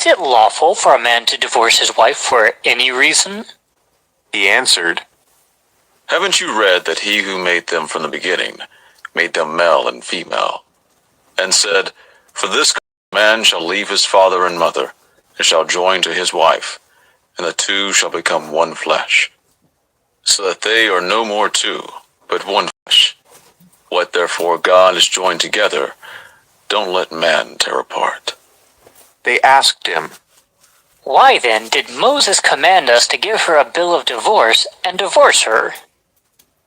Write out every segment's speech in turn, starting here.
Is it lawful for a man to divorce his wife for any reason? He answered, Haven't you read that he who made them from the beginning made them male and female, and said, For this man shall leave his father and mother, and shall join to his wife, and the two shall become one flesh, so that they are no more two, but one flesh. What therefore God has joined together, don't let man tear apart. They asked him, Why then did Moses command us to give her a bill of divorce and divorce her?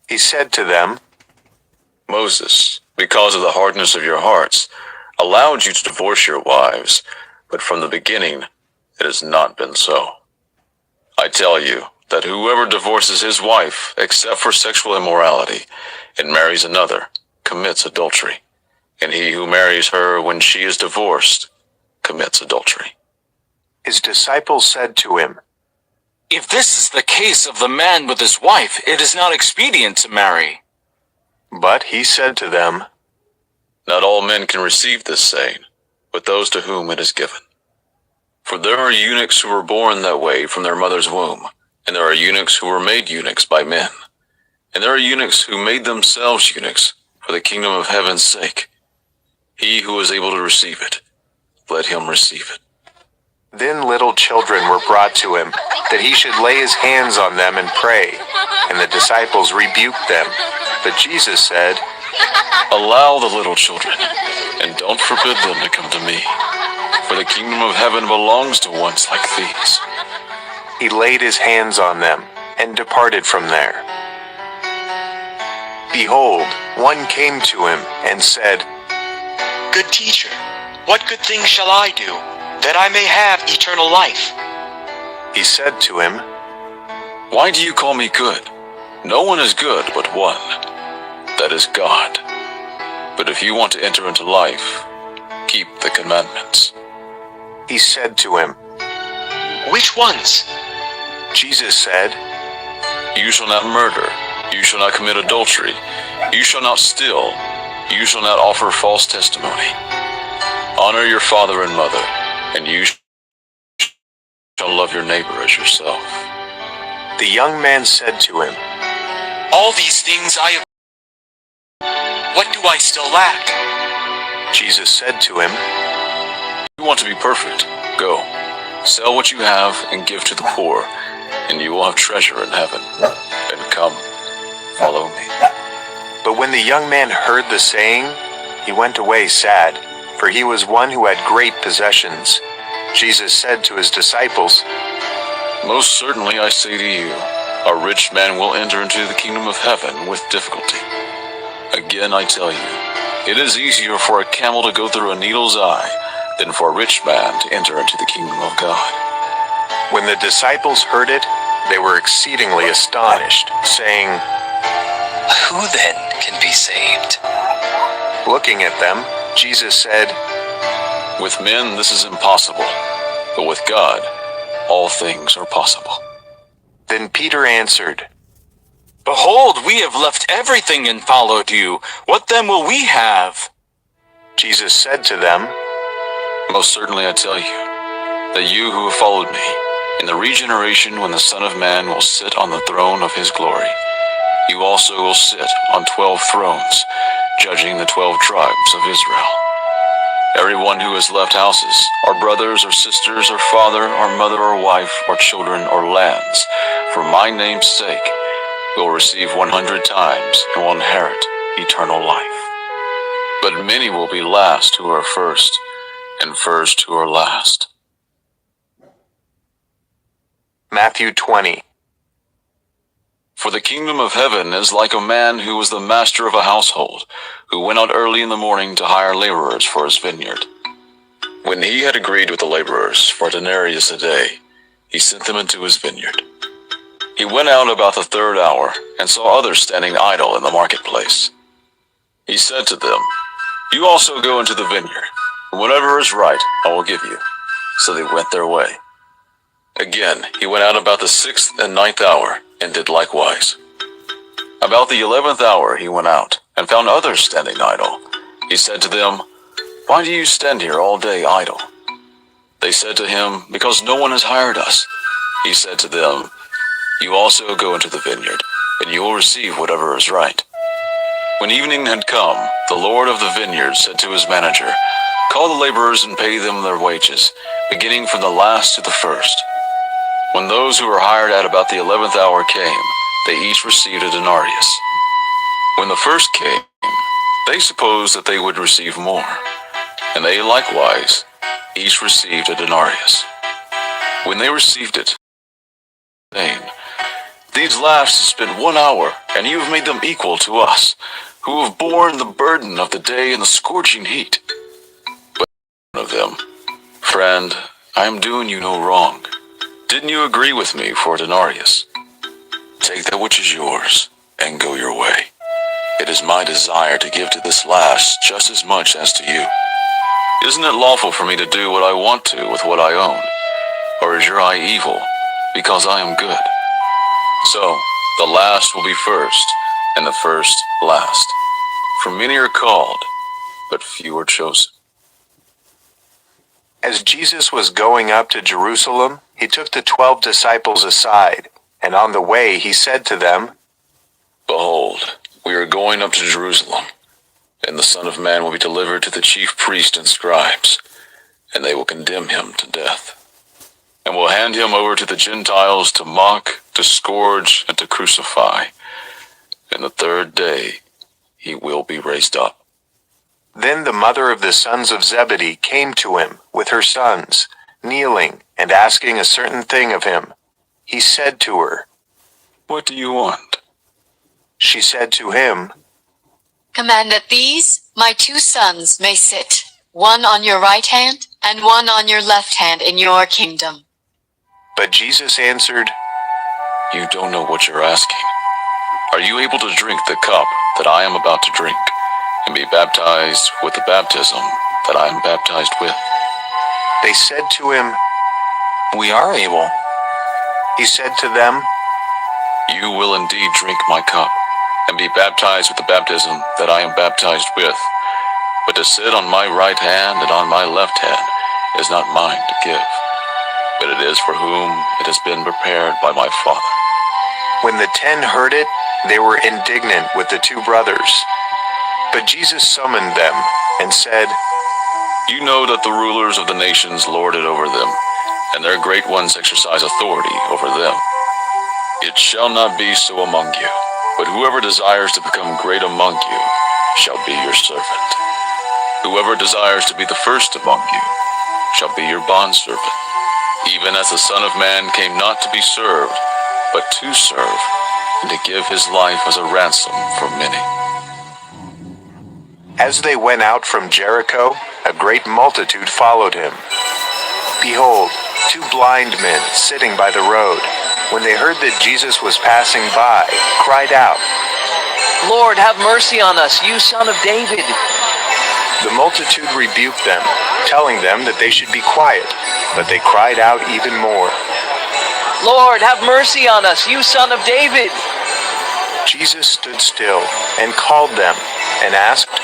He said to them, Moses, because of the hardness of your hearts, allowed you to divorce your wives, but from the beginning it has not been so. I tell you that whoever divorces his wife, except for sexual immorality, and marries another, commits adultery, and he who marries her when she is divorced commits adultery. His disciples said to him, If this is the case of the man with his wife, it is not expedient to marry. But he said to them, Not all men can receive this saying, but those to whom it is given. For there are eunuchs who were born that way from their mother's womb, and there are eunuchs who were made eunuchs by men, and there are eunuchs who made themselves eunuchs for the kingdom of heaven's sake. He who is able to receive it, let him receive it. Then little children were brought to him, that he should lay his hands on them and pray. And the disciples rebuked them. But Jesus said, Allow the little children, and don't forbid them to come to me, for the kingdom of heaven belongs to ones like these. He laid his hands on them, and departed from there. Behold, one came to him, and said, Good teacher, what good thing shall I do, that I may have eternal life? He said to him, Why do you call me good? No one is good but one, that is God. But if you want to enter into life, keep the commandments. He said to him, Which ones? Jesus said, You shall not murder, you shall not commit adultery, you shall not steal, you shall not offer false testimony. Honor your father and mother, and you shall love your neighbor as yourself. The young man said to him, All these things I have. What do I still lack? Jesus said to him, You want to be perfect? Go, sell what you have and give to the poor, and you will have treasure in heaven. And come, follow me. But when the young man heard the saying, he went away sad, for he was one who had great possessions. Jesus said to his disciples, Most certainly I say to you, a rich man will enter into the kingdom of heaven with difficulty. Again I tell you, it is easier for a camel to go through a needle's eye than for a rich man to enter into the kingdom of God. When the disciples heard it, they were exceedingly astonished, saying, Who then can be saved? Looking at them, Jesus said, With men this is impossible, but with God all things are possible. Then Peter answered, Behold, we have left everything and followed you. What then will we have? Jesus said to them, Most certainly I tell you, that you who have followed me, in the regeneration when the Son of Man will sit on the throne of his glory, you also will sit on 12 thrones, judging the 12 tribes of Israel. Everyone who has left houses, or brothers or sisters or father or mother or wife or children or lands, for my name's sake, will receive 100 times and will inherit eternal life. But many will be last who are first, and first who are last. Matthew 20. For the kingdom of heaven is like a man who was the master of a household, who went out early in the morning to hire laborers for his vineyard. When he had agreed with the laborers for a denarius a day, he sent them into his vineyard. He went out about the third hour and saw others standing idle in the marketplace. He said to them, You also go into the vineyard, and whatever is right I will give you. So they went their way. Again, he went out about the 6th and 9th hour, and did likewise. About the 11th hour he went out, and found others standing idle. He said to them, Why do you stand here all day idle? They said to him, "Because no one has hired us." He said to them, "You also go into the vineyard, and you will receive whatever is right." When evening had come, the Lord of the vineyard said to his manager, "Call the laborers and pay them their wages, beginning from the last to the first." When those who were hired at about the 11th hour came, they each received a denarius. When the first came, they supposed that they would receive more, and they likewise each received a denarius. When they received it, saying, "These last have spent 1 hour, and you have made them equal to us, who have borne the burden of the day and the scorching heat." But one of them, "Friend, I am doing you no wrong. Didn't you agree with me for a denarius? Take that which is yours, and go your way. It is my desire to give to this last just as much as to you. Isn't it lawful for me to do what I want to with what I own? Or is your eye evil, because I am good?" So, the last will be first, and the first last. For many are called, but few are chosen. As Jesus was going up to Jerusalem, he took the 12 disciples aside, and on the way he said to them, "Behold, we are going up to Jerusalem, and the Son of Man will be delivered to the chief priests and scribes, and they will condemn him to death, and will hand him over to the Gentiles to mock, to scourge, and to crucify. And the third day he will be raised up." Then the mother of the sons of Zebedee came to him with her sons, kneeling and asking a certain thing of him. He said to her, "What do you want?" She said to him, Command that these, my 2 sons, may sit, one on your right hand and one on your left hand in your kingdom. But Jesus answered, "You don't know what you're asking. Are you able to drink the cup that I am about to drink, and be baptized with the baptism that I am baptized with?" They said to him, We are able. He said to them, "You will indeed drink my cup, and be baptized with the baptism that I am baptized with. But to sit on my right hand and on my left hand is not mine to give, but it is for whom it has been prepared by my Father." When the 10 heard it, they were indignant with the 2 brothers. But Jesus summoned them and said, "You know that the rulers of the nations lord it over them, and their great ones exercise authority over them. It shall not be so among you, but whoever desires to become great among you shall be your servant. Whoever desires to be the first among you shall be your bondservant, even as the Son of Man came not to be served, but to serve, and to give his life as a ransom for many." As they went out from Jericho, a great multitude followed him. Behold, 2 blind men sitting by the road, when they heard that Jesus was passing by, cried out, Lord, have mercy on us, you Son of David. The multitude rebuked them, telling them that they should be quiet, but they cried out even more. Lord, have mercy on us, you Son of David. Jesus stood still and called them and asked,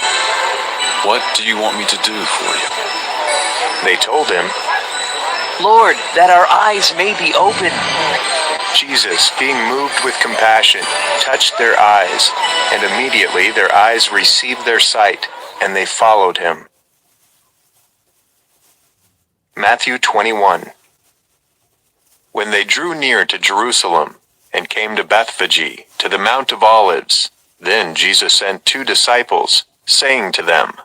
"What do you want me to do for you?" They told him. Lord, that our eyes may be opened. Jesus, being moved with compassion, touched their eyes, and immediately their eyes received their sight, and they followed him. Matthew 21. When they drew near to Jerusalem and came to Bethphage, to the Mount of Olives, then Jesus sent 2 disciples, saying to them,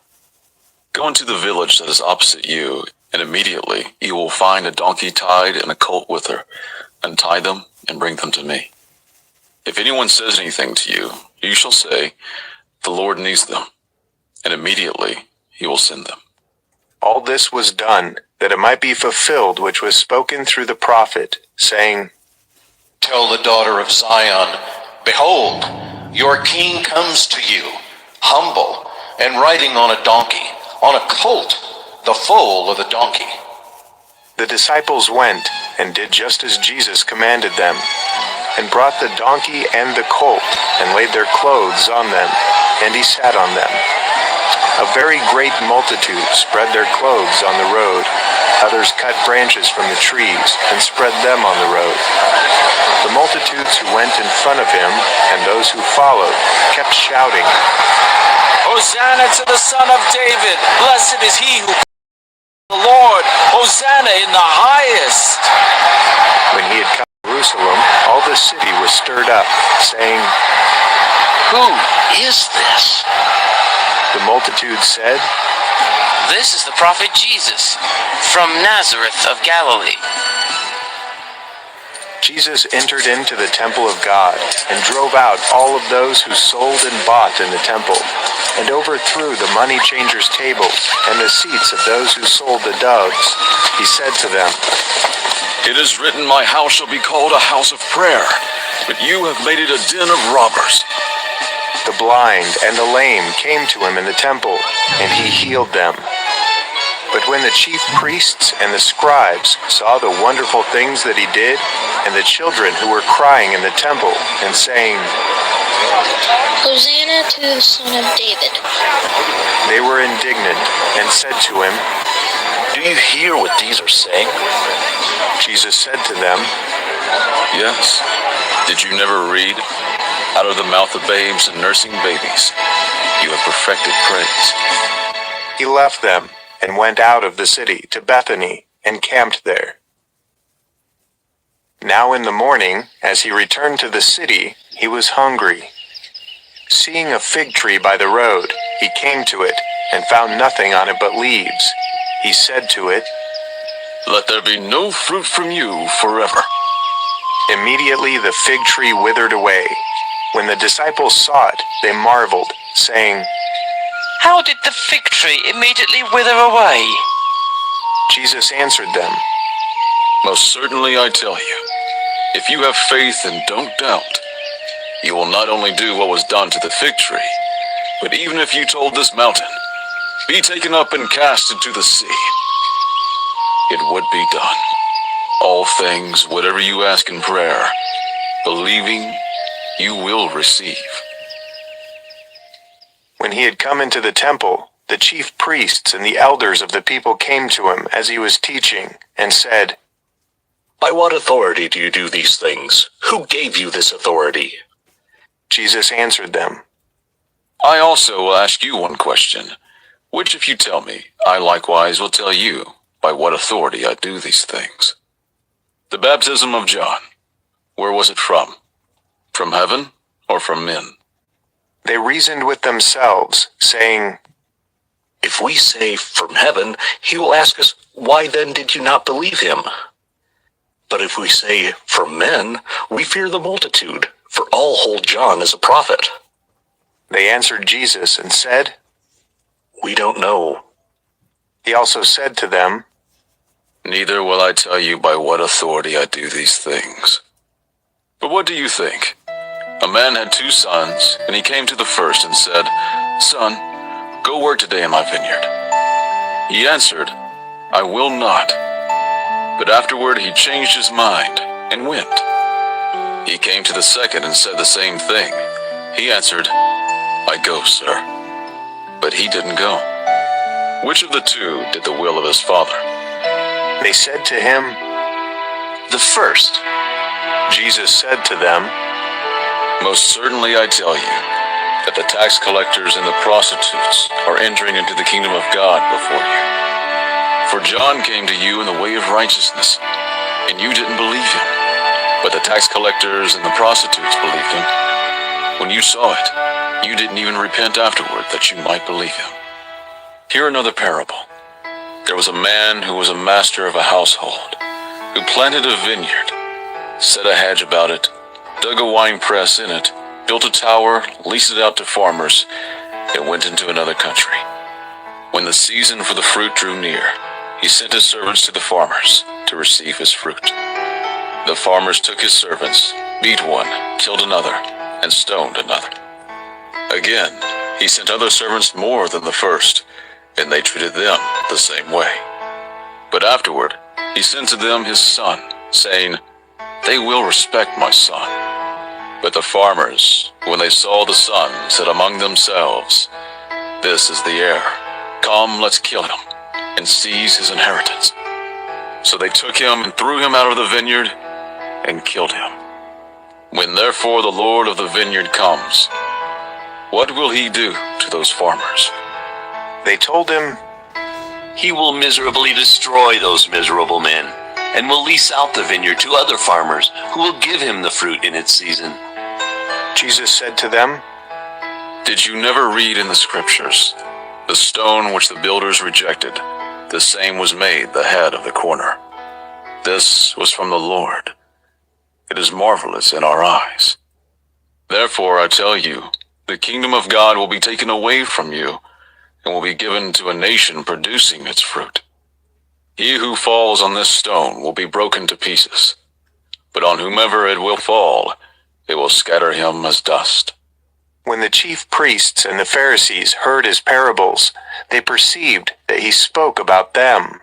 "Go into the village that is opposite you, and immediately you will find a donkey tied and a colt with her. Untie them and bring them to me. If anyone says anything to you, you shall say, 'The Lord needs them,' and immediately he will send them." All this was done, that it might be fulfilled which was spoken through the prophet, saying, Tell the daughter of Zion, Behold, your king comes to you, humble, and riding on a donkey, on a colt, the foal of the donkey." The disciples went and did just as Jesus commanded them, and brought the donkey and the colt, and laid their clothes on them, and he sat on them. A very great multitude spread their clothes on the road. Others cut branches from the trees and spread them on the road. The multitudes who went in front of him and those who followed kept shouting, Hosanna to the Son of David! Blessed is he who comes the Lord! Hosanna in the highest! When he had come to Jerusalem, all the city was stirred up, saying, Who is this? The multitude said, This is the prophet Jesus, from Nazareth of Galilee. Jesus entered into the temple of God and drove out all of those who sold and bought in the temple, and overthrew the money changers' tables and the seats of those who sold the doves. He said to them, It is written, My house shall be called a house of prayer, but you have made it a den of robbers. The blind and the lame came to him in the temple, and he healed them. But when the chief priests and the scribes saw the wonderful things that he did, and the children who were crying in the temple and saying, Hosanna to the Son of David, they were indignant and said to him, Do you hear what these are saying? Jesus said to them, Yes. Did you never read? Out of the mouth of babes and nursing babies, you have perfected praise. He left them and went out of the city to Bethany and camped there. Now in the morning, as he returned to the city, he was hungry. Seeing a fig tree by the road, he came to it and found nothing on it but leaves. He said to it, Let there be no fruit from you forever. Immediately the fig tree withered away. When the disciples saw it, they marveled, saying, How did the fig tree immediately wither away? Jesus answered them, Most certainly I tell you, if you have faith and don't doubt, you will not only do what was done to the fig tree, but even if you told this mountain, Be taken up and cast into the sea, it would be done. All things, whatever you ask in prayer, believing, you will receive. When he had come into the temple, the chief priests and the elders of the people came to him as he was teaching, and said, By what authority do you do these things? Who gave you this authority? Jesus answered them, I also will ask you one question, which if you tell me, I likewise will tell you by what authority I do these things. The baptism of John, where was it from? From heaven or from men? They reasoned with themselves, saying, If we say from heaven, he will ask us, Why then did you not believe him? But if we say from men, we fear the multitude, for all hold John as a prophet. They answered Jesus and said, We don't know. He also said to them, Neither will I tell you by what authority I do these things. But what do you think? A man had 2 sons, and he came to the first and said, Son, go work today in my vineyard. He answered, I will not. But afterward he changed his mind and went. He came to the second and said the same thing. He answered, I go, sir. But he didn't go. Which of the 2 did the will of his father? They said to him, The first. Jesus said to them, Most certainly I tell you, that the tax collectors and the prostitutes are entering into the kingdom of God before you. For John came to you in the way of righteousness, and you didn't believe him. But the tax collectors and the prostitutes believed him. When you saw it, you didn't even repent afterward that you might believe him. Hear another parable. There was a man who was a master of a household, who planted a vineyard, set a hedge about it, dug a wine press in it, built a tower, leased it out to farmers, and went into another country. When the season for the fruit drew near, he sent his servants to the farmers to receive his fruit. The farmers took his servants, beat one, killed another, and stoned another. Again, he sent other servants more than the first, and they treated them the same way. But afterward, he sent to them his son, saying, They will respect my son. But the farmers, when they saw the son, said among themselves, This is the heir. Come, let's kill him, and seize his inheritance. So they took him and threw him out of the vineyard and killed him. When therefore the Lord of the vineyard comes, what will he do to those farmers?" They told him, He will miserably destroy those miserable men, and will lease out the vineyard to other farmers, who will give him the fruit in its season. Jesus said to them, Did you never read in the scriptures, the stone which the builders rejected, the same was made the head of the corner? This was from the Lord. It is marvelous in our eyes. Therefore I tell you, the kingdom of God will be taken away from you, and will be given to a nation producing its fruit. He who falls on this stone will be broken to pieces, but on whomever it will fall, it will scatter him as dust. When the chief priests and the Pharisees heard his parables, they perceived that he spoke about them.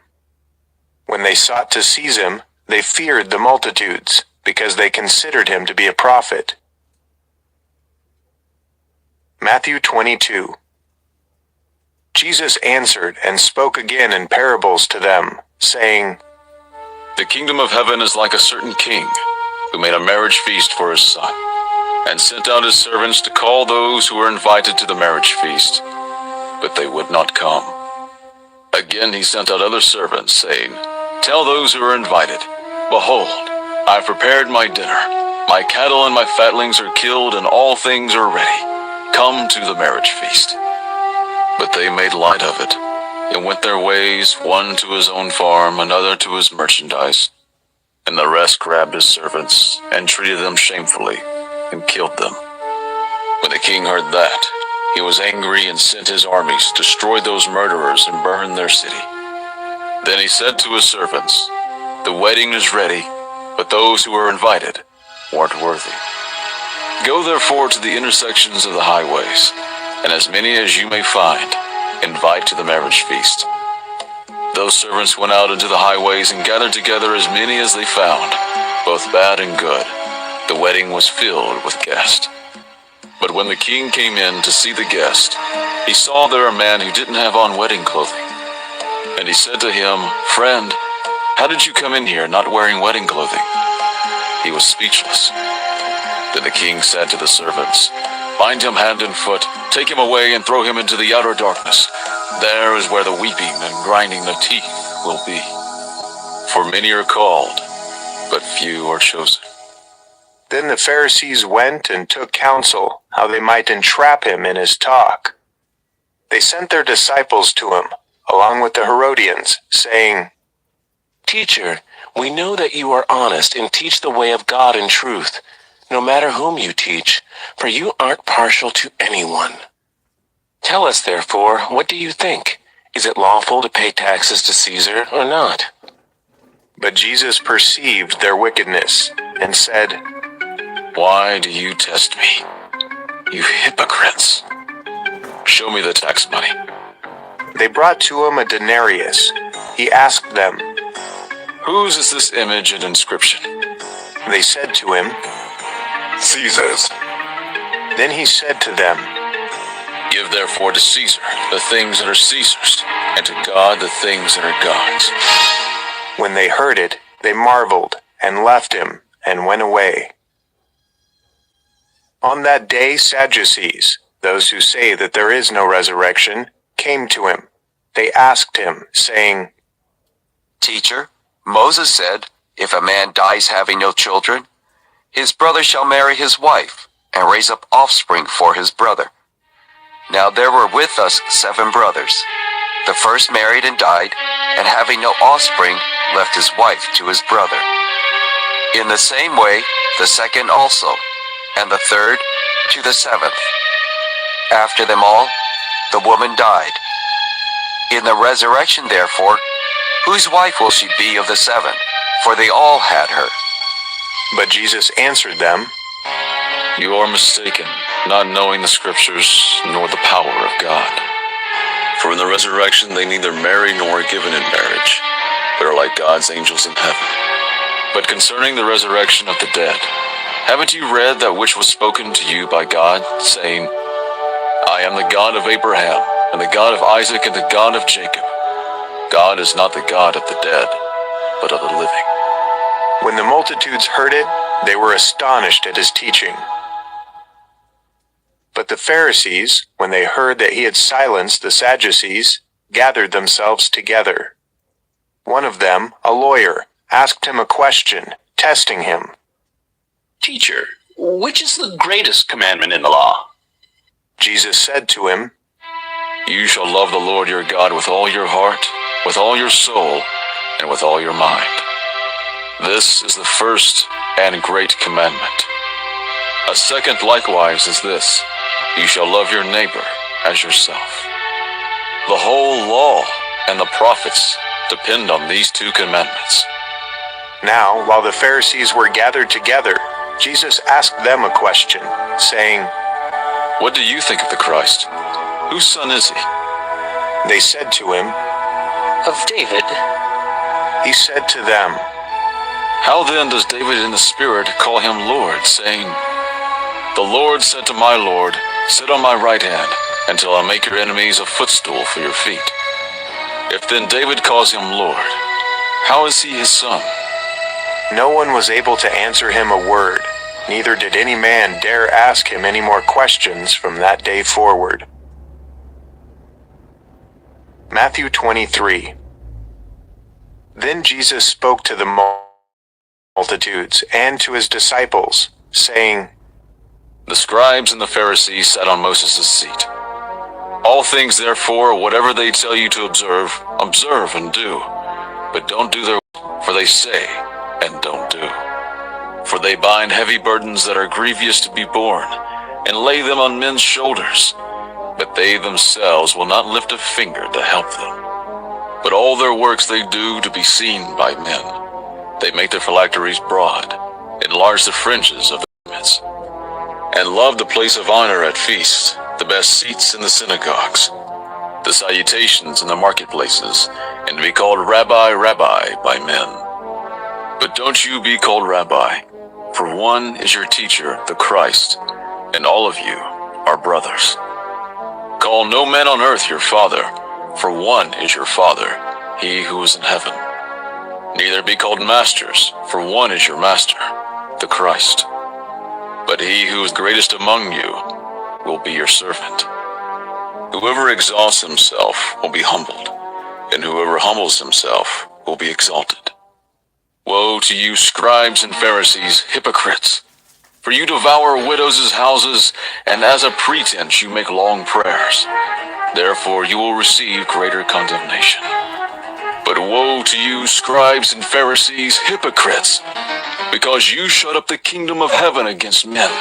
When they sought to seize him, they feared the multitudes, because they considered him to be a prophet. Matthew 22. Jesus answered and spoke again in parables to them, saying, The kingdom of heaven is like a certain king, who made a marriage feast for his son, and sent out his servants to call those who were invited to the marriage feast, but they would not come. Again he sent out other servants, saying, Tell those who are invited, Behold, I have prepared my dinner. My cattle and my fatlings are killed, and all things are ready. Come to the marriage feast. But they made light of it, and went their ways, one to his own farm, another to his merchandise. And the rest grabbed his servants, and treated them shamefully, and killed them. When the king heard that, he was angry and sent his armies, destroyed those murderers, and burned their city. Then he said to his servants, The wedding is ready, but those who were invited weren't worthy. Go therefore to the intersections of the highways, and as many as you may find, invite to the marriage feast. Those servants went out into the highways and gathered together as many as they found, both bad and good. The wedding was filled with guests. But when the king came in to see the guest, he saw there a man who didn't have on wedding clothing. And he said to him, Friend, how did you come in here not wearing wedding clothing? He was speechless. Then the king said to the servants, Bind him hand and foot, take him away and throw him into the outer darkness. There is where the weeping and grinding of teeth will be. For many are called, but few are chosen. Then the Pharisees went and took counsel how they might entrap him in his talk. They sent their disciples to him, along with the Herodians, saying, Teacher, we know that you are honest and teach the way of God in truth, no matter whom you teach, for you aren't partial to anyone. Tell us, therefore, what do you think? Is it lawful to pay taxes to Caesar or not? But Jesus perceived their wickedness, and said, Why do you test me, you hypocrites? Show me the tax money. They brought to him a denarius. He asked them, Whose is this image and inscription? They said to him, Caesar's. Then he said to them, Give therefore to Caesar the things that are Caesar's, and to God the things that are God's. When they heard it, they marveled, and left him, and went away. On that day Sadducees, those who say that there is no resurrection, came to him. They asked him, saying, Teacher, Moses said, If a man dies having no children, his brother shall marry his wife, and raise up offspring for his brother. Now there were with us 7 brothers. The first married and died, and having no offspring, left his wife to his brother. In the same way, the second also, and the third to the 7th. After them all, the woman died. In the resurrection, therefore, whose wife will she be of the 7? For they all had her. But Jesus answered them, You are mistaken, not knowing the scriptures, nor the power of God. For in the resurrection they neither marry nor are given in marriage, but are like God's angels in heaven. But concerning the resurrection of the dead, haven't you read that which was spoken to you by God, saying, I am the God of Abraham, and the God of Isaac and the God of Jacob. God is not the God of the dead, but of the living. When the multitudes heard it, they were astonished at his teaching. But the Pharisees, when they heard that he had silenced the Sadducees, gathered themselves together. One of them, a lawyer, asked him a question, testing him. Teacher, which is the greatest commandment in the law? Jesus said to him, You shall love the Lord your God with all your heart, with all your soul, and with all your mind. This is the first and great commandment. A second likewise is this, you shall love your neighbor as yourself. The whole law and the prophets depend on these two commandments. Now, while the Pharisees were gathered together, Jesus asked them a question, saying, What do you think of the Christ? Whose son is he? They said to him, Of David. He said to them, How then does David in the Spirit call him Lord, saying, The Lord said to my Lord, Sit on my right hand, until I make your enemies a footstool for your feet. If then David calls him Lord, how is he his son? No one was able to answer him a word, neither did any man dare ask him any more questions from that day forward. Matthew 23. Then Jesus spoke to the multitudes and to his disciples, saying, The scribes and the Pharisees sat on Moses' seat. All things therefore, whatever they tell you to observe, observe and do. But don't do their will, for they say and don't do. For they bind heavy burdens that are grievous to be borne, and lay them on men's shoulders. But they themselves will not lift a finger to help them. But all their works they do to be seen by men. They make their phylacteries broad, enlarge the fringes of their garments, and love the place of honor at feasts, the best seats in the synagogues, the salutations in the marketplaces, and to be called Rabbi, Rabbi by men. But don't you be called Rabbi, for one is your teacher, the Christ, and all of you are brothers. Call no man on earth your father, for one is your Father, he who is in heaven. Neither be called masters, for one is your master, the Christ. But he who is greatest among you will be your servant. Whoever exalts himself will be humbled, and whoever humbles himself will be exalted. Woe to you, scribes and Pharisees, hypocrites! For you devour widows' houses, and as a pretense you make long prayers. Therefore you will receive greater condemnation. But woe to you, scribes and Pharisees, hypocrites! Because you shut up the kingdom of heaven against men.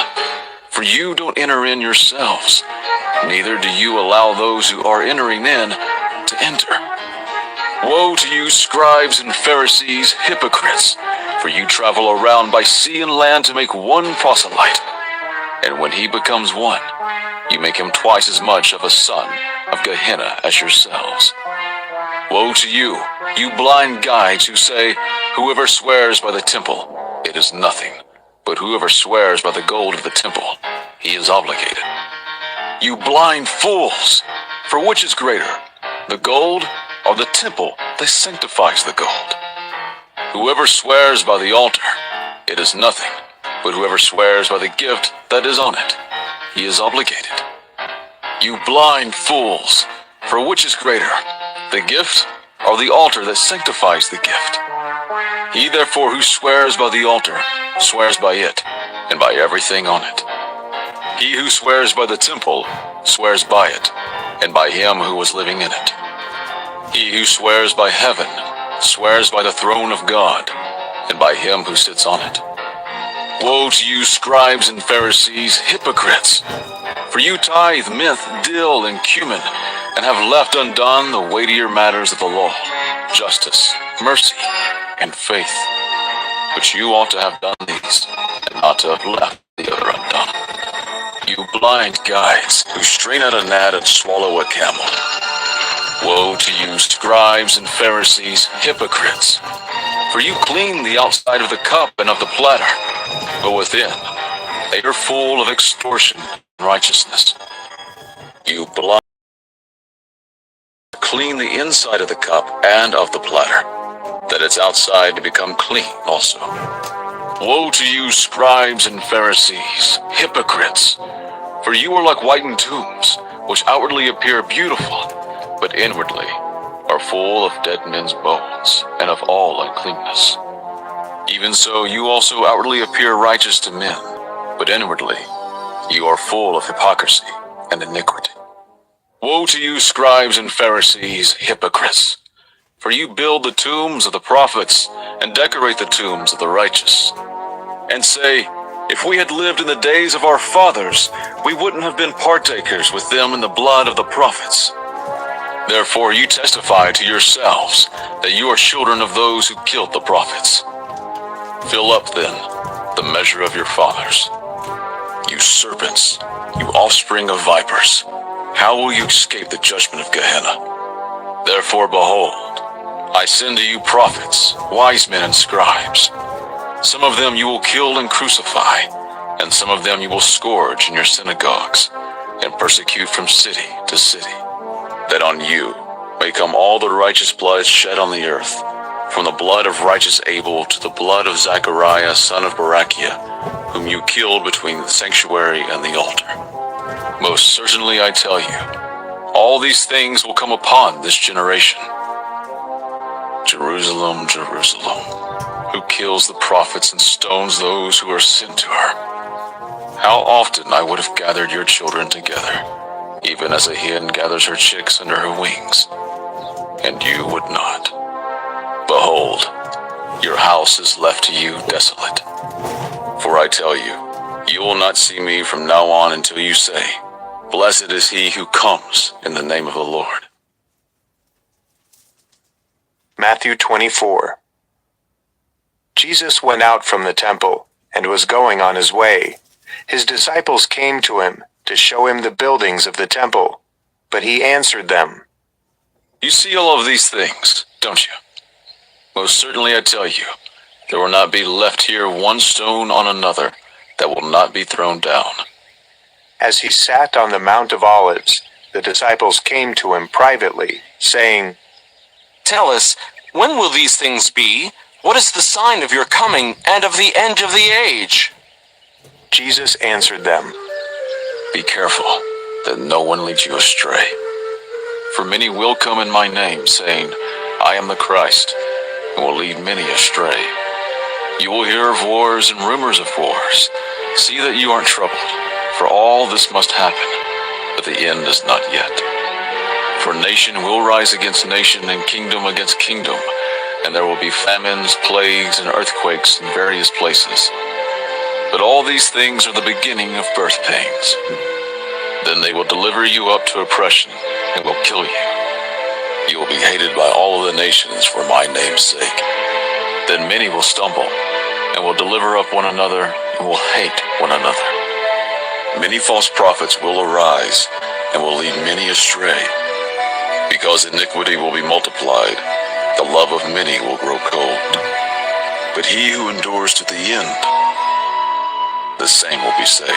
For you don't enter in yourselves, neither do you allow those who are entering in to enter. Woe to you, scribes and Pharisees, hypocrites! For you travel around by sea and land to make one proselyte. And when he becomes one, you make him twice as much of a son of Gehenna as yourselves. Woe to you, you blind guides who say, Whoever swears by the temple, it is nothing. But whoever swears by the gold of the temple, he is obligated. You blind fools! For which is greater, the gold or the temple that sanctifies the gold? Whoever swears by the altar, it is nothing. But whoever swears by the gift that is on it, he is obligated. You blind fools! For which is greater, the gift or the altar that sanctifies the gift? He therefore who swears by the altar, swears by it, and by everything on it. He who swears by the temple, swears by it, and by him who was living in it. He who swears by heaven, swears by the throne of God, and by him who sits on it. Woe to you, scribes and Pharisees, hypocrites! For you tithe mint, dill, and cumin, and have left undone the weightier matters of the law, justice, mercy, and faith. But you ought to have done these, and not to have left the other undone. You blind guides, who strain at a gnat and swallow a camel. Woe to you, scribes and Pharisees, hypocrites! For you clean the outside of the cup and of the platter, but within they are full of extortion and righteousness. You blind clean the inside of the cup and of the platter, that its outside to become clean also. Woe to you, scribes and Pharisees, hypocrites! For you are like whitened tombs, which outwardly appear beautiful, but inwardly are full of dead men's bones and of all uncleanness. Even so, you also outwardly appear righteous to men, but inwardly you are full of hypocrisy and iniquity. Woe to you, scribes and Pharisees, hypocrites! For you build the tombs of the prophets and decorate the tombs of the righteous, and say, if we had lived in the days of our fathers, we wouldn't have been partakers with them in the blood of the prophets. Therefore you testify to yourselves that you are children of those who killed the prophets. Fill up then the measure of your fathers. You serpents, you offspring of vipers, how will you escape the judgment of Gehenna? Therefore behold, I send to you prophets, wise men and scribes. Some of them you will kill and crucify, and some of them you will scourge in your synagogues, and persecute from city to city, that on you may come all the righteous blood shed on the earth, from the blood of righteous Abel to the blood of Zechariah son of Berechiah, whom you killed between the sanctuary and the altar. Most certainly I tell you, all these things will come upon this generation. Jerusalem, Jerusalem, who kills the prophets and stones those who are sent to her. How often I would have gathered your children together, even as a hen gathers her chicks under her wings, and you would not. Behold, your house is left to you desolate. For I tell you, you will not see me from now on until you say, blessed is he who comes in the name of the Lord. Matthew 24. Jesus went out from the temple and was going on his way. His disciples came to him to show him the buildings of the temple, but he answered them, You see all of these things, don't you? Most certainly I tell you, there will not be left here one stone on another that will not be thrown down. As he sat on the Mount of Olives, the disciples came to him privately, saying, Tell us, when will these things be? What is the sign of your coming and of the end of the age? Jesus answered them, Be careful that no one leads you astray. For many will come in my name, saying, I am the Christ, and will lead many astray. You will hear of wars and rumors of wars. See that you aren't troubled, for all this must happen, but the end is not yet. For nation will rise against nation and kingdom against kingdom, and there will be famines, plagues, and earthquakes in various places. But all these things are the beginning of birth pains. Then they will deliver you up to oppression and will kill you. You will be hated by all of the nations for my name's sake. Then many will stumble and will deliver up one another and will hate one another. Many false prophets will arise and will lead many astray. Because iniquity will be multiplied, the love of many will grow cold. But he who endures to the end, the same will be saved.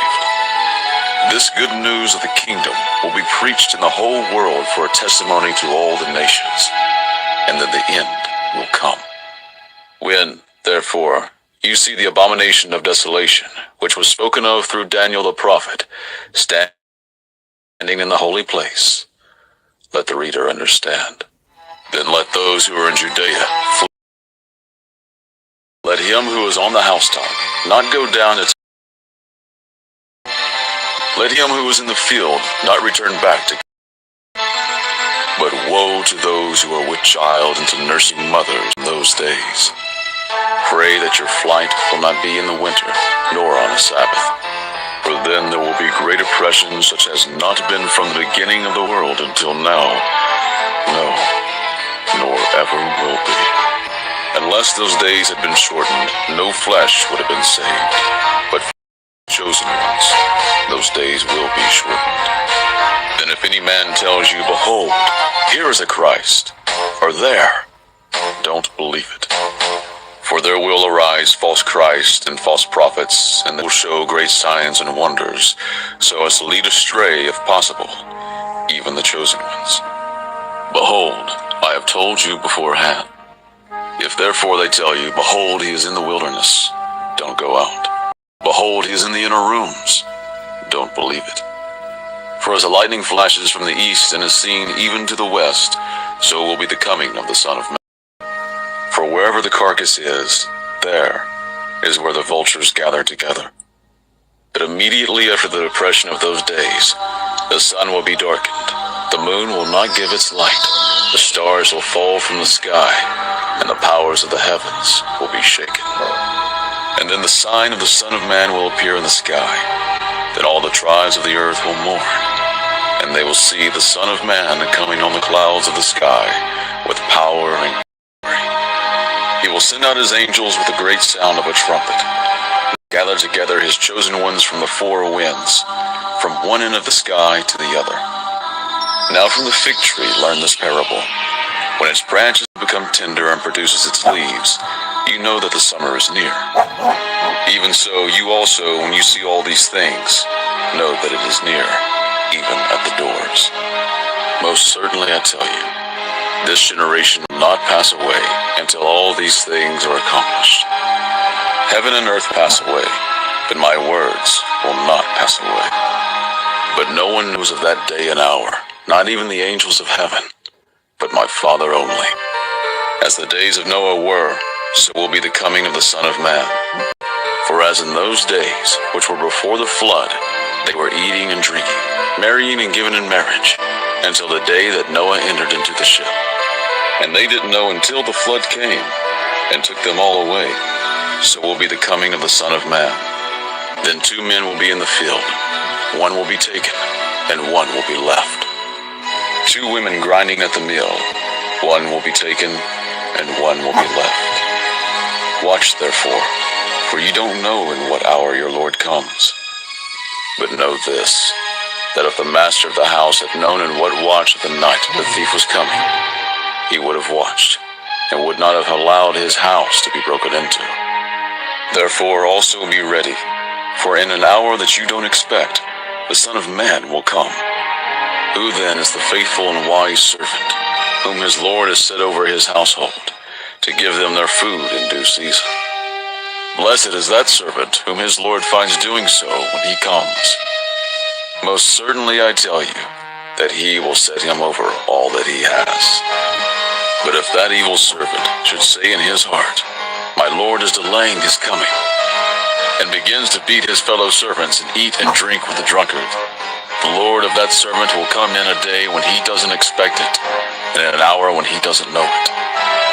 This good news of the kingdom will be preached in the whole world for a testimony to all the nations, and then the end will come. When, therefore, you see the abomination of desolation, which was spoken of through Daniel the prophet, standing in the holy place, let the reader understand. Then let those who are in Judea flee. Let him who is on the housetop not go down to Let him who is in the field not return back to. But woe to those who are with child and to nursing mothers in those days. Pray that your flight will not be in the winter, nor on a Sabbath. For then there will be great oppression such as not been from the beginning of the world until now. No, nor ever will be. Unless those days had been shortened, no flesh would have been saved. But for the chosen ones, those days will be shortened. Then if any man tells you, Behold, here is a Christ, or there, don't believe it. For there will arise false Christs and false prophets, and they will show great signs and wonders, so as to lead astray, if possible, even the chosen ones. Behold, I have told you beforehand. If therefore they tell you, behold, he is in the wilderness, don't go out. Behold, he is in the inner rooms, don't believe it. For as the lightning flashes from the east and is seen even to the west, so will be the coming of the Son of Man. For wherever the carcass is, there is where the vultures gather together. But immediately after the depression of those days, the sun will be darkened, the moon will not give its light, the stars will fall from the sky, and the powers of the heavens will be shaken. And then the sign of the Son of Man will appear in the sky. Then all the tribes of the earth will mourn, and they will see the Son of Man coming on the clouds of the sky with power and glory. He will send out his angels with the great sound of a trumpet, gather together his chosen ones from the four winds, from one end of the sky to the other. Now from the fig tree learn this parable. When its branches become tender and produces its leaves, you know that the summer is near. Even so, you also, when you see all these things, know that it is near, even at the doors. Most certainly I tell you, this generation will not pass away until all these things are accomplished. Heaven and earth pass away, but my words will not pass away. But no one knows of that day and hour, not even the angels of heaven, but my Father only. As the days of Noah were, so will be the coming of the Son of Man. For as in those days, which were before the flood, they were eating and drinking, marrying and giving in marriage, until the day that Noah entered into the ship. And they didn't know until the flood came, and took them all away. So will be the coming of the Son of Man. Then 2 men will be in the field, one will be taken, and one will be left. 2 women grinding at the mill, one will be taken, and one will be left. Watch therefore, for you don't know in what hour your Lord comes. But know this, that if the master of the house had known in what watch of the night the thief was coming, he would have watched, and would not have allowed his house to be broken into. Therefore also be ready, for in an hour that you don't expect, the Son of Man will come. Who then is the faithful and wise servant, whom his Lord has set over his household, to give them their food in due season? Blessed is that servant whom his Lord finds doing so when he comes. Most certainly I tell you, that he will set him over all that he has. But if that evil servant should say in his heart, my Lord is delaying his coming, and begins to beat his fellow servants and eat and drink with the drunkard, the Lord of that servant will come in a day when he doesn't expect it, and in an hour when he doesn't know it,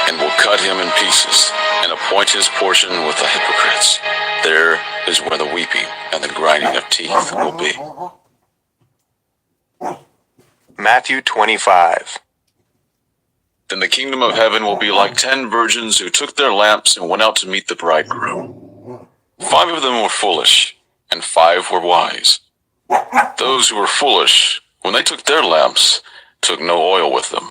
and will cut him in pieces, and appoint his portion with the hypocrites. There is where the weeping and the grinding of teeth will be. Matthew 25. Then the kingdom of heaven will be like 10 virgins who took their lamps and went out to meet the bridegroom. 5 of them were foolish, and 5 were wise. Those who were foolish, when they took their lamps, took no oil with them.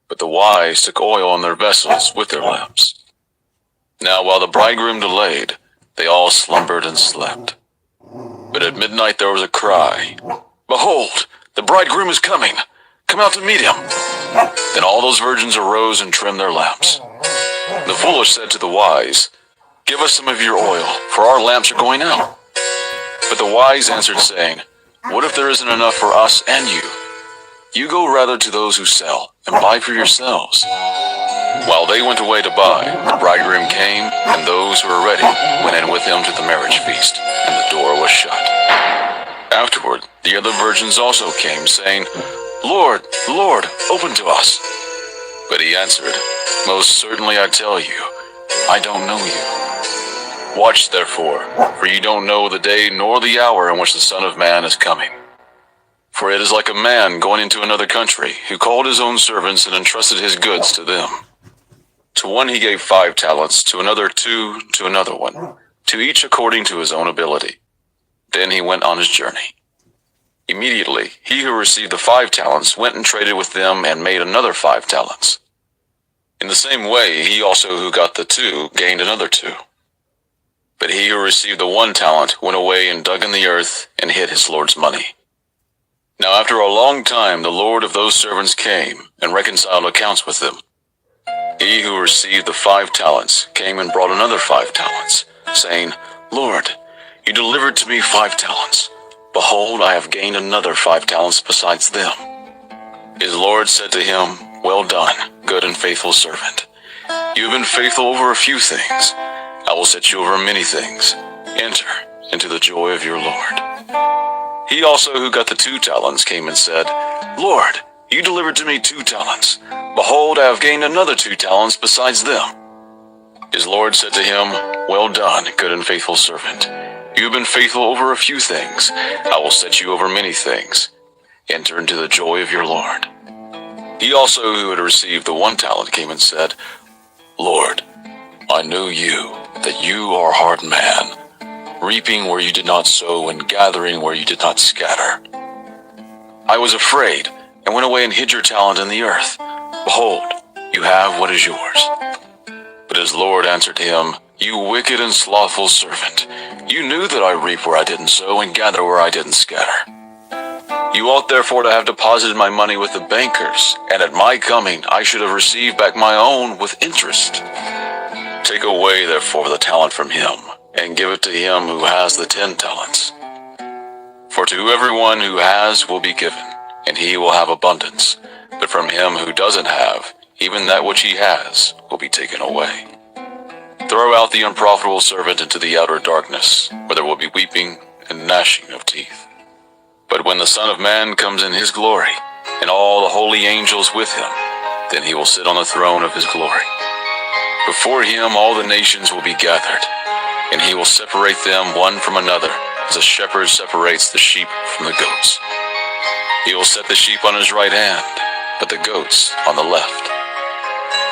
But the wise took oil in their vessels with their lamps. Now while the bridegroom delayed, they all slumbered and slept. But at midnight there was a cry, behold, the bridegroom is coming. Come out to meet him. Then all those virgins arose and trimmed their lamps. The foolish said to the wise, give us some of your oil, for our lamps are going out. But the wise answered, saying, what if there isn't enough for us and you? You go rather to those who sell, and buy for yourselves. While they went away to buy, the bridegroom came, and those who were ready went in with him to the marriage feast, and the door was shut. Afterward, the other virgins also came, saying, Lord, Lord, open to us. But he answered, most certainly I tell you, I don't know you. Watch therefore, for you don't know the day nor the hour in which the Son of Man is coming. For it is like a man going into another country, who called his own servants and entrusted his goods to them. To one he gave 5 talents, to another 2, to another 1, to each according to his own ability. Then he went on his journey. Immediately, he who received the 5 talents went and traded with them and made another 5 talents. In the same way, he also who got the 2 gained another 2. But he who received the 1 talent went away and dug in the earth and hid his Lord's money. Now after a long time the Lord of those servants came and reconciled accounts with them. He who received the 5 talents came and brought another 5 talents, saying, Lord, you delivered to me 5 talents. Behold, I have gained another 5 talents besides them. His Lord said to him, Well done, good and faithful servant. You have been faithful over a few things. I will set you over many things. Enter into the joy of your Lord. He also who got the 2 talents came and said, Lord, you delivered to me 2 talents. Behold, I have gained another 2 talents besides them. His Lord said to him, Well done, good and faithful servant. You have been faithful over a few things. I will set you over many things. Enter into the joy of your Lord. He also who had received the 1 talent came and said, Lord, I know you, that you are a hard man, reaping where you did not sow and gathering where you did not scatter. I was afraid and went away and hid your talent in the earth. Behold, you have what is yours. But his Lord answered him, You wicked and slothful servant, you knew that I reap where I didn't sow and gather where I didn't scatter. You ought therefore to have deposited my money with the bankers, and at my coming I should have received back my own with interest. Take away therefore the talent from him, and give it to him who has the 10 talents. For to everyone who has will be given, and he will have abundance. But from him who doesn't have, even that which he has will be taken away. Throw out the unprofitable servant into the outer darkness, where there will be weeping and gnashing of teeth. But when the Son of Man comes in his glory, and all the holy angels with him, then he will sit on the throne of his glory. Before him all the nations will be gathered, and he will separate them one from another, as a shepherd separates the sheep from the goats. He will set the sheep on his right hand, but the goats on the left.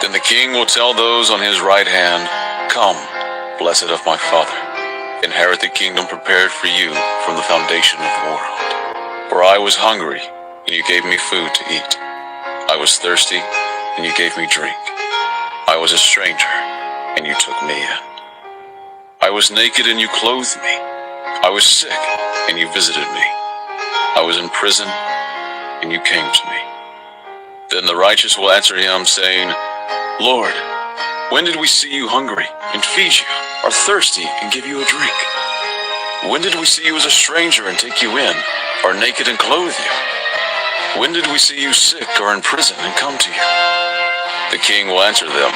Then the king will tell those on his right hand, Come, blessed of my Father, inherit the kingdom prepared for you from the foundation of the world. For I was hungry, and you gave me food to eat. I was thirsty, and you gave me drink. I was a stranger, and you took me in. I was naked, and you clothed me. I was sick, and you visited me. I was in prison, and you came to me. Then the righteous will answer him, saying, Lord, when did we see you hungry, and feed you, or thirsty, and give you a drink? When did we see you as a stranger, and take you in, or naked, and clothe you? When did we see you sick, or in prison, and come to you? The king will answer them,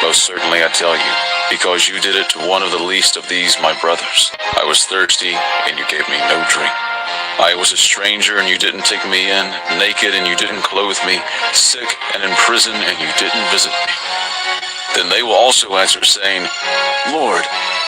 Most certainly I tell you, because you did it to one of the least of these my brothers. I was thirsty, and you gave me no drink. I was a stranger, and you didn't take me in, naked, and you didn't clothe me, sick and in prison, and you didn't visit me. Then they will also answer, saying, Lord,